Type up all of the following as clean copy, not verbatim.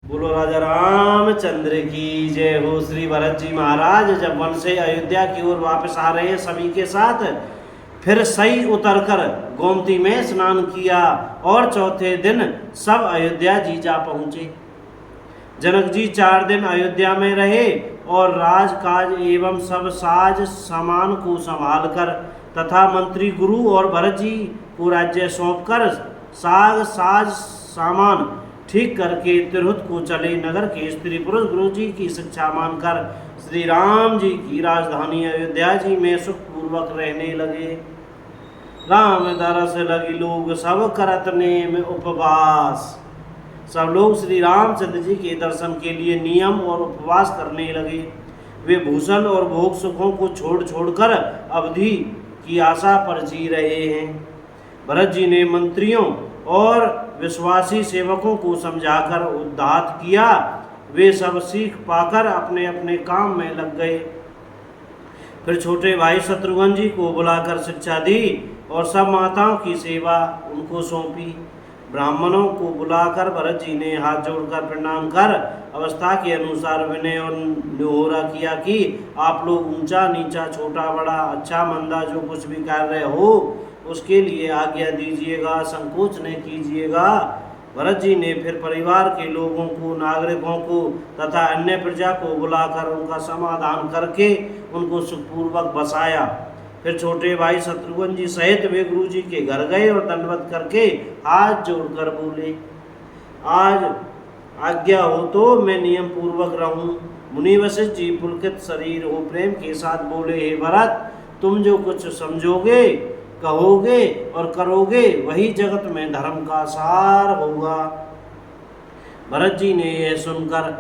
बोलो राजा रामचंद्र की जय हो। श्री भरत जी महाराज जब वन से अयोध्या की ओर वापस आ रहे हैं सभी के साथ, फिर सही उतरकर गोमती में स्नान किया और चौथे दिन सब अयोध्या जी जा पहुँचे। जनक जी 4 दिन अयोध्या में रहे और राजकाज एवं सब साज सामान को संभालकर तथा मंत्री गुरु और भरत जी को राज्य सौंपकर साज सामान ठीक करके तिरहुत को चले। नगर के स्त्री पुरुष गुरु जी की शिक्षा मानकर श्री राम जी की राजधानी अयोध्या जी में सुखपूर्वक रहने लगे। राम दरस लगी लोग सब करत नेम उपवास। सब लोग श्री रामचंद्र जी के दर्शन के लिए नियम और उपवास करने लगे। वे भूषण और भोग सुखों को छोड़कर अवधि की आशा पर जी रहे हैं। भरत जी ने मंत्रियों और विश्वासी सेवकों को समझाकर उद्धात किया। वे सब सीख पाकर अपने अपने काम में लग गए। फिर छोटे भाई शत्रुघ्न जी को बुलाकर शिक्षा दी और सब माताओं की सेवा उनको सौंपी। ब्राह्मणों को बुलाकर भरत जी ने हाथ जोड़कर प्रणाम कर अवस्था के अनुसार विनय और निहोरा किया कि आप लोग ऊंचा नीचा छोटा बड़ा अच्छा मंदा जो कुछ भी कर रहे हो उसके लिए आज्ञा दीजिएगा, संकोच नहीं कीजिएगा। भरत जी ने फिर परिवार के लोगों को, नागरिकों को तथा अन्य प्रजा को बुलाकर उनका समाधान करके उनको सुखपूर्वक बसाया। फिर छोटे भाई शत्रुघ्न जी सहित वे गुरु जी के घर गए और दंडवत करके हाथ जोड़कर बोले, आज आज्ञा हो तो मैं नियम पूर्वक रहूं। मुनि वशिष्ठ जी पुलकित शरीर हो प्रेम के साथ बोले, हे भरत, तुम जो कुछ समझोगे कहोगे और करोगे वही जगत में धर्म का सार होगा। भरत जी ने यह सुनकर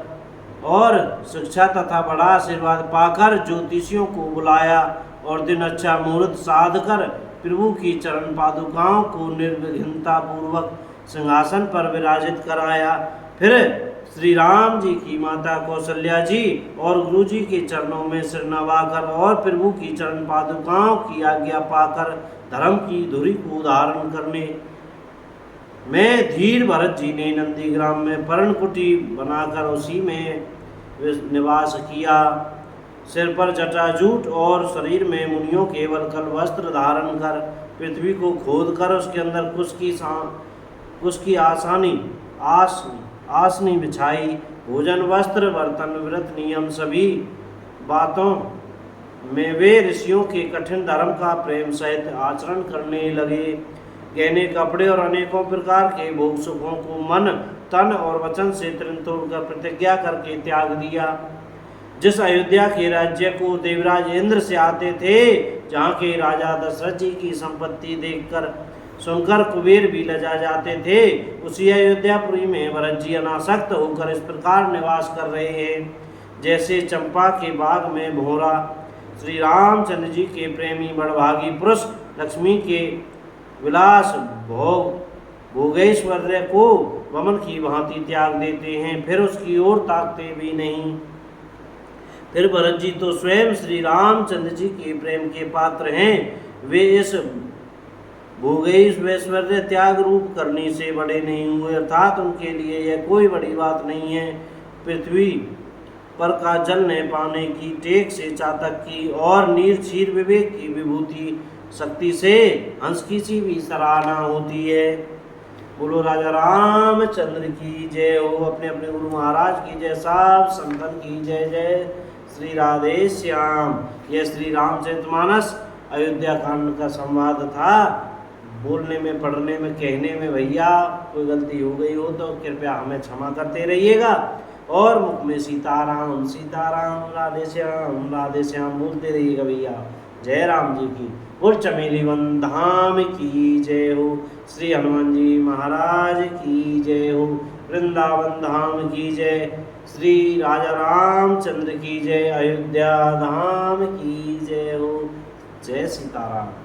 और शिक्षा तथा बड़ा आशीर्वाद पाकर ज्योतिषियों को बुलाया और दिन अच्छा मुहूर्त साध कर प्रभु की चरण पादुकाओं को निर्विघ्नता पूर्वक सिंहासन पर विराजित कराया। फिर श्री राम जी की माता कौशल्या जी और गुरु जी के चरणों में सिर नवाकर और प्रभु की चरण पादुकाओं की आज्ञा पाकर धर्म की धुरी को धारण करने में धीर भरत जी ने नंदीग्राम में पर्णकुटी बनाकर उसी में निवास किया। सिर पर जटाजूट और शरीर में मुनियों के वल्कल वस्त्र धारण कर पृथ्वी को खोद कर उसके अंदर कुश की आसनी बिछाई। भोजन वस्त्र बर्तन व्रत नियम सभी बातों में वे ऋषियों के कठिन धर्म का प्रेम सहित आचरण करने लगे। गहने कपड़े और अनेकों प्रकार के भोग सुखों को मन तन और वचन से तृण तोड़कर प्रतिज्ञा करके त्याग दिया। जिस अयोध्या के राज्य को देवराज इंद्र से आते थे, जहाँ के राजा दशरथ जी की संपत्ति देखकर सुनकर कुबेर भी लजा जाते थे, उसी अयोध्यापुरी में भरत जी अनासक्त होकर इस प्रकार निवास कर रहे हैं, जैसे चंपा के बाग में भौरा। श्री रामचंद्र जी के प्रेमी बड़भागी पुरुष लक्ष्मी के विलास भोगेश्वर्य को वमन की भांति त्याग देते हैं, फिर उसकी ओर ताकते भी नहीं। फिर भरत जी तो स्वयं श्री रामचंद्र जी के प्रेम के पात्र हैं। वे इस भोगेश्वर्य त्याग रूप करने से बड़े नहीं हुए, अर्थात उनके लिए यह कोई बड़ी बात नहीं है। पृथ्वी पर का जल न पाने की, टेक से चातक की और नीर क्षीर विवेक की विभूति शक्ति से हंस की सी भी सराहना होती है। बोलो राजा रामचंद्र की जय हो। अपने अपने गुरु महाराज की जय, सब संतन की जय जय। श्री राधे श्याम। यह श्री रामचरितमानस अयोध्या कांड का संवाद था। बोलने में, पढ़ने में, कहने में भैया कोई गलती हो गई हो तो कृपया हमें क्षमा करते रहिएगा। और मुख में सीताराम सीताराम राधे श्याम बोलते रहिएगा भैया। जय राम जी की। और चमेली वन धाम की जय हो। श्री हनुमान जी महाराज की जय हो। वृंदावन धाम की जय। श्री राजा रामचंद्र की जय। अयोध्या धाम की जय हो। जय सीताराम।